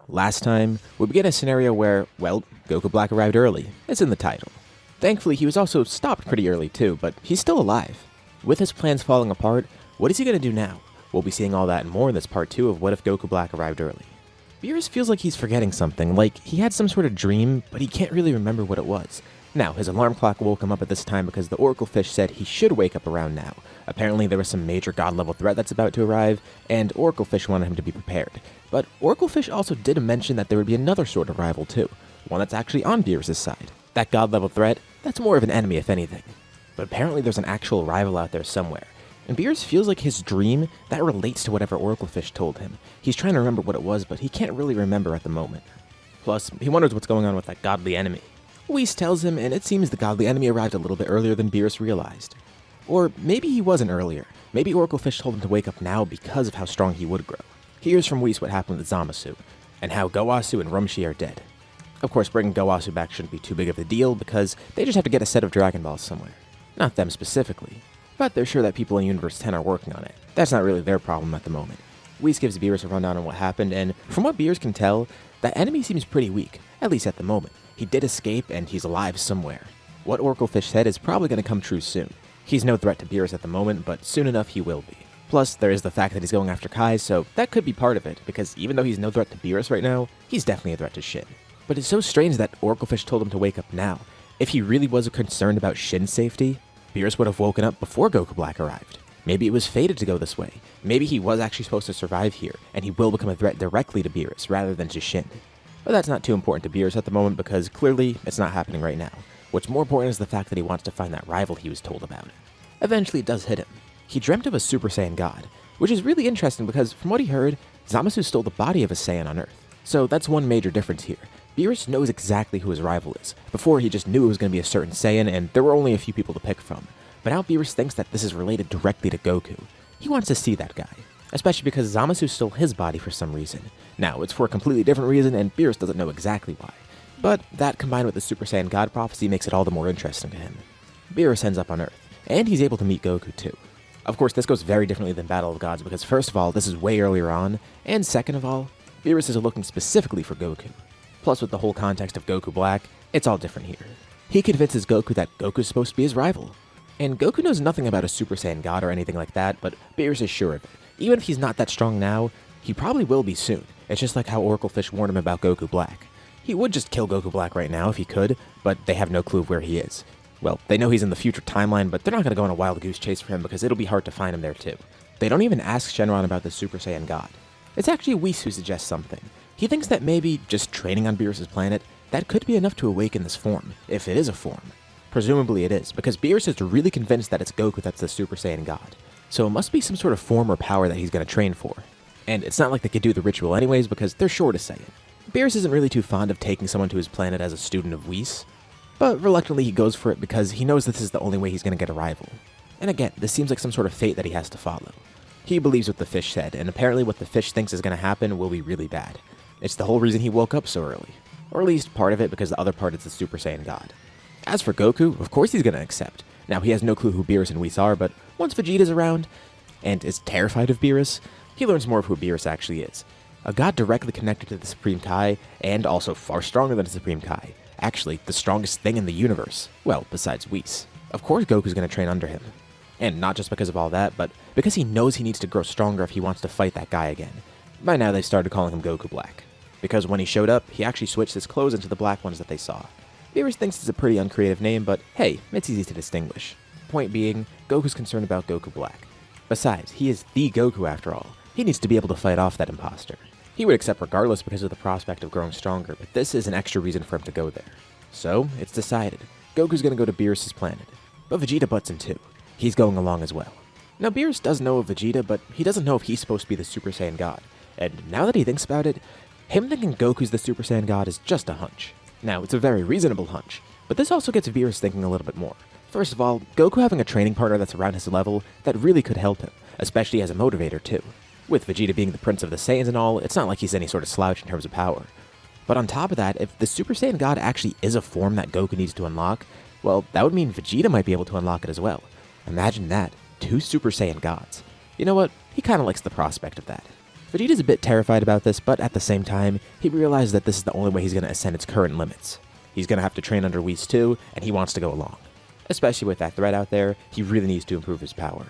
last time, we begin a scenario where, well, Goku Black arrived early. It's in the title. Thankfully, he was also stopped pretty early too, but he's still alive. With his plans falling apart, what is he going to do now? We'll be seeing all that and more in this part 2 of What If Goku Black Arrived Early. Beerus feels like he's forgetting something, like he had some sort of dream, but he can't really remember what it was. Now, his alarm clock woke him up at this time because the Oracle Fish said he should wake up around now. Apparently there was some major god-level threat that's about to arrive, and Oracle Fish wanted him to be prepared. But Oracle Fish also did mention that there would be another sort of rival too, one that's actually on Beerus' side. That god-level threat, that's more of an enemy if anything. But apparently there's an actual rival out there somewhere. And Beerus feels like his dream, that relates to whatever Oracle Fish told him. He's trying to remember what it was, but he can't really remember at the moment. Plus, he wonders what's going on with that godly enemy. Whis tells him, and it seems the godly enemy arrived a little bit earlier than Beerus realized. Or maybe he wasn't earlier. Maybe Oracle Fish told him to wake up now because of how strong he would grow. He hears from Whis what happened with Zamasu, and how Gowasu and Rumshi are dead. Of course, bringing Gowasu back shouldn't be too big of a deal because they just have to get a set of Dragon Balls somewhere. Not them specifically, but they're sure that people in Universe 10 are working on it. That's not really their problem at the moment. Whis gives Beerus a rundown on what happened, and from what Beerus can tell, that enemy seems pretty weak, at least at the moment. He did escape, and he's alive somewhere. What Oracle Fish said is probably going to come true soon. He's no threat to Beerus at the moment, but soon enough he will be. Plus, there is the fact that he's going after Kai, so that could be part of it, because even though he's no threat to Beerus right now, he's definitely a threat to Shin. But it's so strange that Oracle Fish told him to wake up now. If he really was concerned about Shin's safety, Beerus would have woken up before Goku Black arrived. Maybe it was fated to go this way. Maybe he was actually supposed to survive here, and he will become a threat directly to Beerus rather than to Shin. But that's not too important to Beerus at the moment because clearly it's not happening right now. What's more important is the fact that he wants to find that rival he was told about. Eventually it does hit him. He dreamt of a Super Saiyan God, which is really interesting because from what he heard, Zamasu stole the body of a Saiyan on Earth. So that's one major difference here. Beerus knows exactly who his rival is. Before he just knew it was going to be a certain Saiyan and there were only a few people to pick from. But now Beerus thinks that this is related directly to Goku. He wants to see that guy. Especially because Zamasu stole his body for some reason. Now, it's for a completely different reason, and Beerus doesn't know exactly why. But that combined with the Super Saiyan God prophecy makes it all the more interesting to him. Beerus ends up on Earth, and he's able to meet Goku too. Of course, this goes very differently than Battle of Gods because first of all, this is way earlier on, and second of all, Beerus is looking specifically for Goku. Plus with the whole context of Goku Black, it's all different here. He convinces Goku that Goku's supposed to be his rival. And Goku knows nothing about a Super Saiyan God or anything like that, but Beerus is sure of it. Even if he's not that strong now, he probably will be soon. It's just like how Oracle Fish warned him about Goku Black. He would just kill Goku Black right now if he could, but they have no clue of where he is. Well, they know he's in the future timeline, but they're not going to go on a wild goose chase for him because it'll be hard to find him there too. They don't even ask Shenron about the Super Saiyan God. It's actually Whis who suggests something. He thinks that maybe just training on Beerus' planet, that could be enough to awaken this form, if it is a form. Presumably it is, because Beerus is really convinced that it's Goku that's the Super Saiyan God. So it must be some sort of form or power that he's going to train for. And it's not like they could do the ritual anyways because they're short of Saiyan. Beerus isn't really too fond of taking someone to his planet as a student of Whis, but reluctantly he goes for it because he knows this is the only way he's going to get a rival. And again, this seems like some sort of fate that he has to follow. He believes what the fish said, and apparently what the fish thinks is going to happen will be really bad. It's the whole reason he woke up so early. Or at least part of it because the other part is the Super Saiyan God. As for Goku, of course he's going to accept. Now, he has no clue who Beerus and Whis are, but once Vegeta's around, and is terrified of Beerus, he learns more of who Beerus actually is. A god directly connected to the Supreme Kai, and also far stronger than the Supreme Kai. Actually, the strongest thing in the universe. Well, besides Whis. Of course Goku's going to train under him. And not just because of all that, but because he knows he needs to grow stronger if he wants to fight that guy again. By now they've started calling him Goku Black. Because when he showed up, he actually switched his clothes into the black ones that they saw. Beerus thinks it's a pretty uncreative name, but hey, it's easy to distinguish. Point being, Goku's concerned about Goku Black. Besides, he is the Goku after all. He needs to be able to fight off that imposter. He would accept regardless because of the prospect of growing stronger, but this is an extra reason for him to go there. So, it's decided. Goku's gonna go to Beerus' planet. But Vegeta butts in too. He's going along as well. Now, Beerus does know of Vegeta, but he doesn't know if he's supposed to be the Super Saiyan God. And now that he thinks about it, him thinking Goku's the Super Saiyan God is just a hunch. Now, it's a very reasonable hunch, but this also gets Beerus thinking a little bit more. First of all, Goku having a training partner that's around his level, that really could help him, especially as a motivator too. With Vegeta being the Prince of the Saiyans and all, it's not like he's any sort of slouch in terms of power. But on top of that, if the Super Saiyan God actually is a form that Goku needs to unlock, well, that would mean Vegeta might be able to unlock it as well. Imagine that, 2 Super Saiyan gods. You know what? He kinda likes the prospect of that. Vegeta's a bit terrified about this, but at the same time, he realizes that this is the only way he's going to ascend its current limits. He's going to have to train under Whis too, and he wants to go along. Especially with that threat out there, he really needs to improve his power.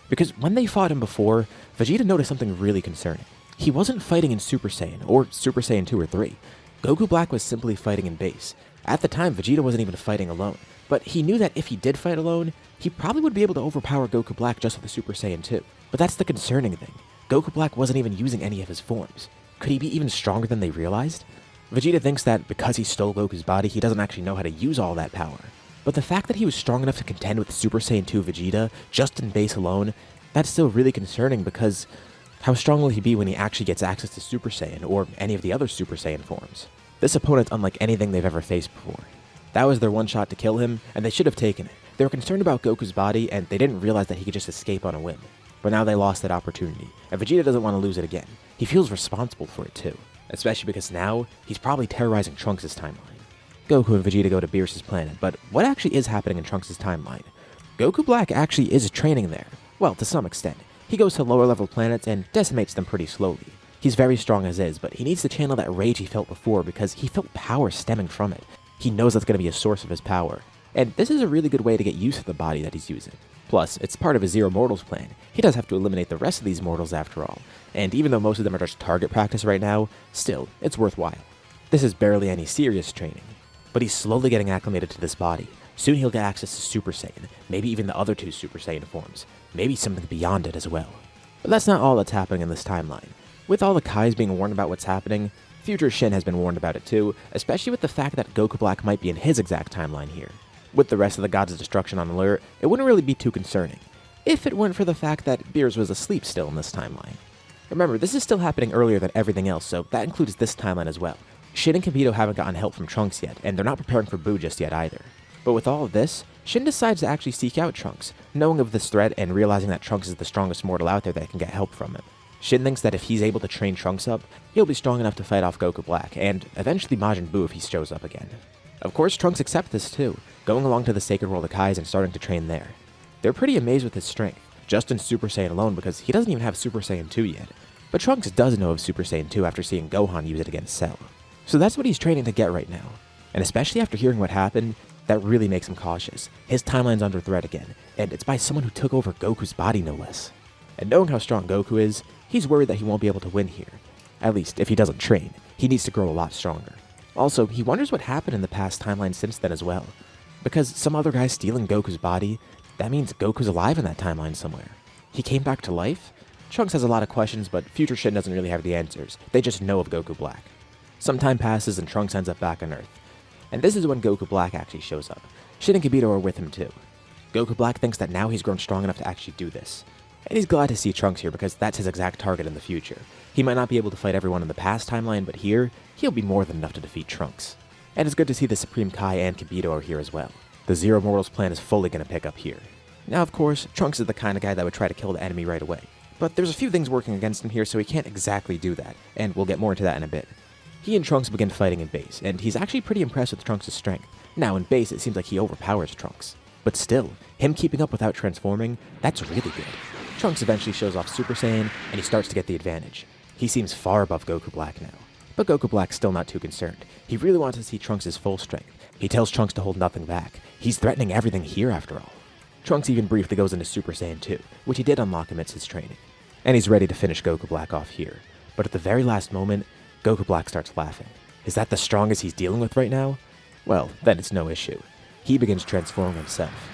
Because when they fought him before, Vegeta noticed something really concerning. He wasn't fighting in Super Saiyan, or Super Saiyan 2 or 3. Goku Black was simply fighting in base. At the time, Vegeta wasn't even fighting alone, but he knew that if he did fight alone, he probably would be able to overpower Goku Black just with the Super Saiyan 2. But that's the concerning thing. Goku Black wasn't even using any of his forms. Could he be even stronger than they realized? Vegeta thinks that because he stole Goku's body, he doesn't actually know how to use all that power. But the fact that he was strong enough to contend with Super Saiyan 2 Vegeta, just in base alone, that's still really concerning because how strong will he be when he actually gets access to Super Saiyan or any of the other Super Saiyan forms? This opponent's unlike anything they've ever faced before. That was their one shot to kill him, and they should have taken it. They were concerned about Goku's body, and they didn't realize that he could just escape on a whim. But now they lost that opportunity, and Vegeta doesn't want to lose it again. He feels responsible for it too, especially because now he's probably terrorizing Trunks' timeline. Goku and Vegeta go to Beerus' planet, but what actually is happening in Trunks' timeline? Goku Black actually is training there. Well, to some extent. He goes to lower level planets and decimates them pretty slowly. He's very strong as is, but he needs to channel that rage he felt before because he felt power stemming from it. He knows that's going to be a source of his power. And this is a really good way to get used to the body that he's using. Plus, it's part of his Zero Mortals plan. He does have to eliminate the rest of these mortals after all. And even though most of them are just target practice right now, still, it's worthwhile. This is barely any serious training. But he's slowly getting acclimated to this body. Soon he'll get access to Super Saiyan, maybe even the other two Super Saiyan forms, maybe something beyond it as well. But that's not all that's happening in this timeline. With all the Kais being warned about what's happening, future Shin has been warned about it too, especially with the fact that Goku Black might be in his exact timeline here. With the rest of the Gods of Destruction on alert, it wouldn't really be too concerning, if it weren't for the fact that Beerus was asleep still in this timeline. Remember, this is still happening earlier than everything else, so that includes this timeline as well. Shin and Kibito haven't gotten help from Trunks yet, and they're not preparing for Buu just yet either. But with all of this, Shin decides to actually seek out Trunks, knowing of this threat and realizing that Trunks is the strongest mortal out there that can get help from him. Shin thinks that if he's able to train Trunks up, he'll be strong enough to fight off Goku Black, and eventually Majin Buu if he shows up again. Of course, Trunks accepts this too, going along to the Sacred World of Kais and starting to train there. They're pretty amazed with his strength, just in Super Saiyan alone because he doesn't even have Super Saiyan 2 yet. But Trunks does know of Super Saiyan 2 after seeing Gohan use it against Cell. So that's what he's training to get right now. And especially after hearing what happened, that really makes him cautious. His timeline's under threat again, and it's by someone who took over Goku's body no less. And knowing how strong Goku is, he's worried that he won't be able to win here. At least, if he doesn't train, he needs to grow a lot stronger. Also, he wonders what happened in the past timeline since then as well. Because some other guy stealing Goku's body, that means Goku's alive in that timeline somewhere. He came back to life? Trunks has a lot of questions, but future Shin doesn't really have the answers. They just know of Goku Black. Some time passes and Trunks ends up back on Earth. And this is when Goku Black actually shows up. Shin and Kibito are with him too. Goku Black thinks that now he's grown strong enough to actually do this. And he's glad to see Trunks here because that's his exact target in the future. He might not be able to fight everyone in the past timeline, but here, he'll be more than enough to defeat Trunks. And it's good to see the Supreme Kai and Kibito are here as well. The Zero Mortals plan is fully going to pick up here. Now of course, Trunks is the kind of guy that would try to kill the enemy right away. But there's a few things working against him here, so he can't exactly do that, and we'll get more into that in a bit. He and Trunks begin fighting in base, and he's actually pretty impressed with Trunks' strength. Now in base, it seems like he overpowers Trunks. But still, him keeping up without transforming, that's really good. Trunks eventually shows off Super Saiyan, and he starts to get the advantage. He seems far above Goku Black now. But Goku Black's still not too concerned. He really wants to see Trunks' full strength. He tells Trunks to hold nothing back. He's threatening everything here after all. Trunks even briefly goes into Super Saiyan 2, which he did unlock amidst his training. And he's ready to finish Goku Black off here. But at the very last moment, Goku Black starts laughing. Is that the strongest he's dealing with right now? Well, then it's no issue. He begins transforming himself.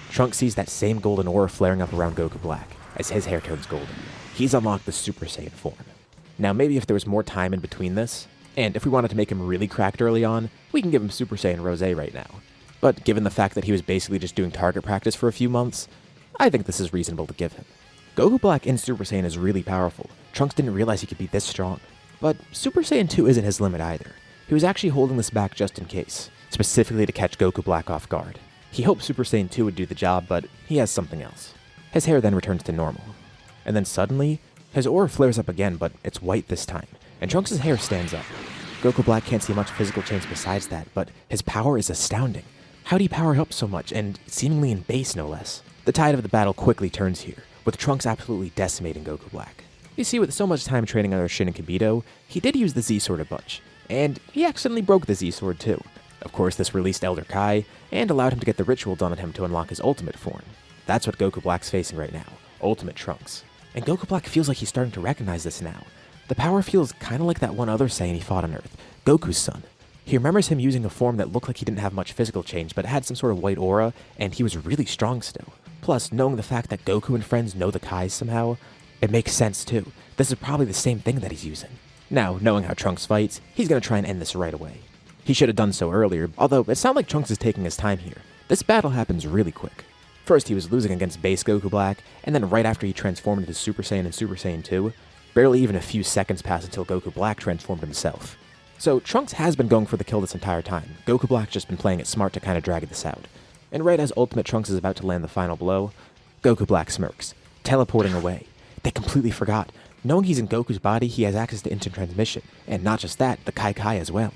Trunks sees that same golden aura flaring up around Goku Black as his hair turns golden. He's unlocked the Super Saiyan form. Now maybe if there was more time in between this, and if we wanted to make him really cracked early on, we can give him Super Saiyan Rose right now. But given the fact that he was basically just doing target practice for a few months, I think this is reasonable to give him. Goku Black in Super Saiyan is really powerful. Trunks didn't realize he could be this strong. But Super Saiyan 2 isn't his limit either. He was actually holding this back just in case, specifically to catch Goku Black off guard. He hoped Super Saiyan 2 would do the job, but he has something else. His hair then returns to normal. And then suddenly, his aura flares up again, but it's white this time, and Trunks' hair stands up. Goku Black can't see much physical change besides that, but his power is astounding. How'd he power up so much, and seemingly in base no less? The tide of the battle quickly turns here, with Trunks absolutely decimating Goku Black. You see, with so much time training under Shin and Kibito, he did use the Z-Sword a bunch, and he accidentally broke the Z-Sword too. Of course, this released Elder Kai, and allowed him to get the ritual done on him to unlock his ultimate form. That's what Goku Black's facing right now, Ultimate Trunks. And Goku Black feels like he's starting to recognize this now. The power feels kinda like that one other Saiyan he fought on Earth, Goku's son. He remembers him using a form that looked like he didn't have much physical change, but had some sort of white aura, and he was really strong still. Plus, knowing the fact that Goku and friends know the Kais somehow, it makes sense too. This is probably the same thing that he's using. Now, knowing how Trunks fights, he's gonna try and end this right away. He should have done so earlier, although it's not like Trunks is taking his time here. This battle happens really quick. First, he was losing against base Goku Black, and then right after he transformed into Super Saiyan and Super Saiyan 2, barely even a few seconds passed until Goku Black transformed himself. So Trunks has been going for the kill this entire time. Goku Black's just been playing it smart to kinda drag this out. And right as Ultimate Trunks is about to land the final blow, Goku Black smirks, teleporting away. They completely forgot. Knowing he's in Goku's body, he has access to instant transmission, and not just that, the Kai as well.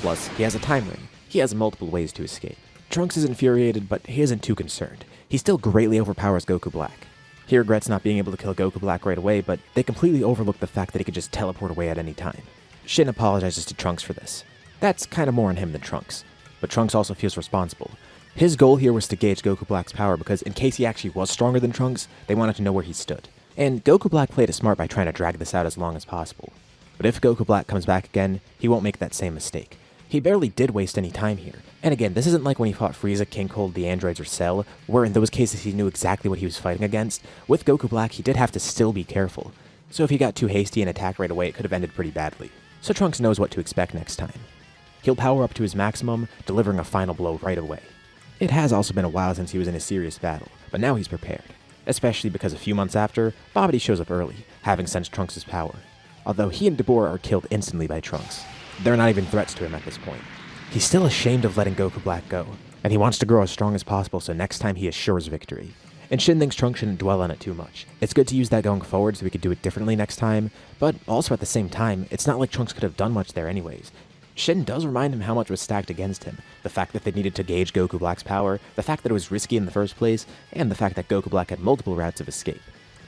Plus, he has a time ring. He has multiple ways to escape. Trunks is infuriated, but he isn't too concerned. He still greatly overpowers Goku Black. He regrets not being able to kill Goku Black right away, but they completely overlook the fact that he could just teleport away at any time. Shin apologizes to Trunks for this. That's kinda more on him than Trunks. But Trunks also feels responsible. His goal here was to gauge Goku Black's power because in case he actually was stronger than Trunks, they wanted to know where he stood. And Goku Black played it smart by trying to drag this out as long as possible. But if Goku Black comes back again, he won't make that same mistake. He barely did waste any time here. And again, this isn't like when he fought Frieza, King Cold, the androids, or Cell, where in those cases he knew exactly what he was fighting against. With Goku Black, he did have to still be careful. So if he got too hasty and attacked right away, it could have ended pretty badly. So Trunks knows what to expect next time. He'll power up to his maximum, delivering a final blow right away. It has also been a while since he was in a serious battle, but now he's prepared. Especially because a few months after, Babidi shows up early, having sensed Trunks' power. Although he and Dabura are killed instantly by Trunks. They're not even threats to him at this point. He's still ashamed of letting Goku Black go, and he wants to grow as strong as possible so next time he assures victory. And Shin thinks Trunks shouldn't dwell on it too much. It's good to use that going forward so we could do it differently next time, but also at the same time, it's not like Trunks could have done much there anyways. Shin does remind him how much was stacked against him, the fact that they needed to gauge Goku Black's power, the fact that it was risky in the first place, and the fact that Goku Black had multiple routes of escape.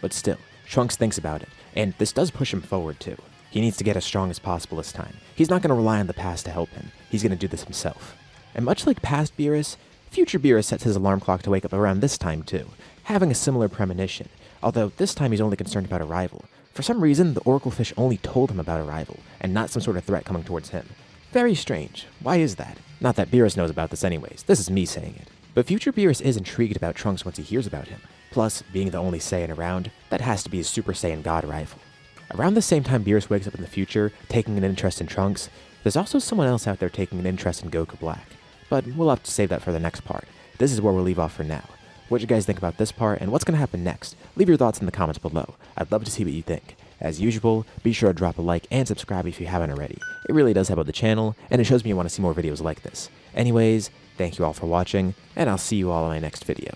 But still, Trunks thinks about it, and this does push him forward too. He needs to get as strong as possible this time. He's not going to rely on the past to help him, he's going to do this himself. And much like past Beerus, future Beerus sets his alarm clock to wake up around this time too, having a similar premonition, although this time he's only concerned about a rival. For some reason, the Oracle Fish only told him about a rival, and not some sort of threat coming towards him. Very strange. Why is that? Not that Beerus knows about this anyways, this is me saying it. But future Beerus is intrigued about Trunks once he hears about him. Plus, being the only Saiyan around, that has to be his Super Saiyan God rival. Around the same time Beerus wakes up in the future, taking an interest in Trunks, there's also someone else out there taking an interest in Goku Black. But we'll have to save that for the next part. This is where we'll leave off for now. What do you guys think about this part, and what's going to happen next? Leave your thoughts in the comments below. I'd love to see what you think. As usual, be sure to drop a like and subscribe if you haven't already. It really does help out the channel, and it shows me you want to see more videos like this. Anyways, thank you all for watching, and I'll see you all in my next video.